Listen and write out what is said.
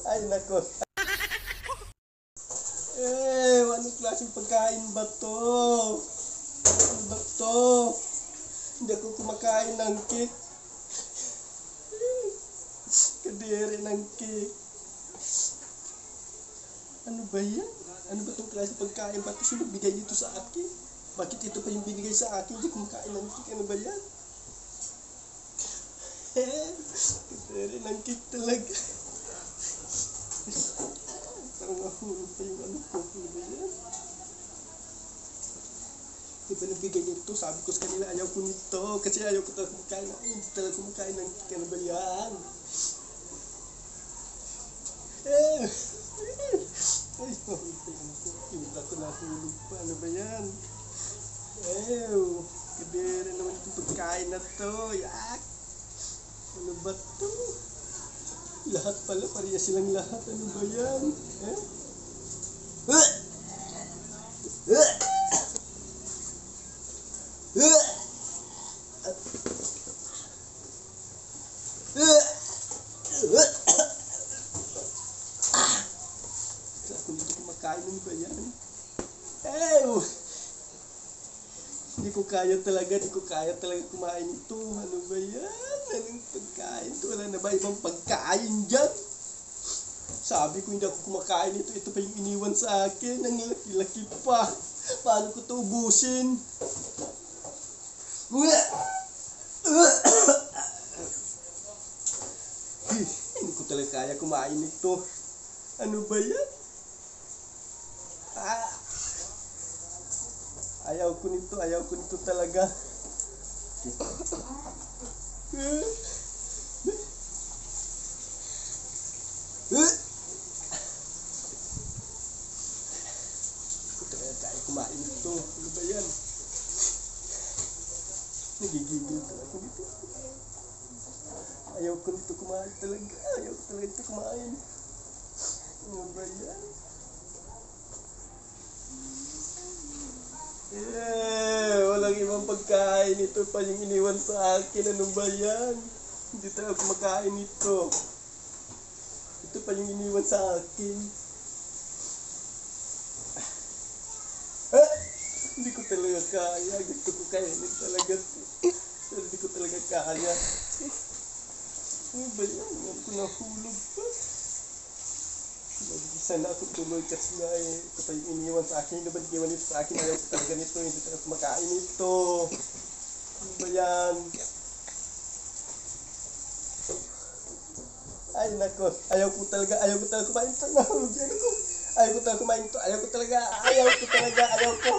Ay, nako. Anong klaseng pagkain ba to? Ano ba to? Hindi ako kumakain ng cake. Kadiri ng cake. Ano ba yan? Ano ba itong klaseng pagkain ba ito? Sino bigay dito sa akin? Bakit ito pa yung binigay sa akin? Hindi kumakain ng cake. Ano ba yan? Kadiri ng cake talaga. Parang nahulog pa yung ano ko. Ano ba yan? Di ba nabigay nito? Sabi ko sa kanila, ayaw ko nito. Kasi ayaw ko talaga kumakain. Hindi talaga kumakain ng cake. Ano ba yan? Ay, nahulog pa yung ano ko. Yung ako nahulog pa. Ano ba yan? Kadiri naman itong pagkain na to. Yak! Ano ba to? Lahat pala, pariya silang lahat. Ano ba yan? Kung dito kumakain, ano ba yan? Hindi ko kaya talaga kumain ito. Ano ba yan? Anong pagkain ito? Wala na ba ibang pagkain dyan? Sabi ko hindi ako kumakain ito. Ito pa yung iniwan sa akin. Ang laki-laki pa. Paano ko ito ubusin? Hindi ko talaga kaya kumain ito. Ano ba yan? Ayaw ko nito talaga. Ko talaga kaya kumain ito. Ano ba yan? Nagigigil ako nito. Ayaw ko nito kumain talaga. Ayaw ko talaga ito kumain. Ano ba yan? Walang ibang pagkain. Ito pa yung iniwan sa akin. Ano ba yan? Hindi talaga kumakain ito. Ito pa yung iniwan sa akin. Hindi ko talaga kaya. Gusto ko kainin talaga. Pero hindi ko talaga kaya. Ano ba yan? Ako nahulog pa. Sana ako tuloy kasi nga ito pa yung iniwan sa akin. Hindi ba iniwan ito sa akin? Ayaw ko talaga nito. Hindi talaga kumakain ito. Ano ba yan? Ay nako. Ayaw ko talaga kumain ito. Nahulog yan ako. Ayaw ko talaga kumain ito. Ayaw ko talaga. Ayaw ko.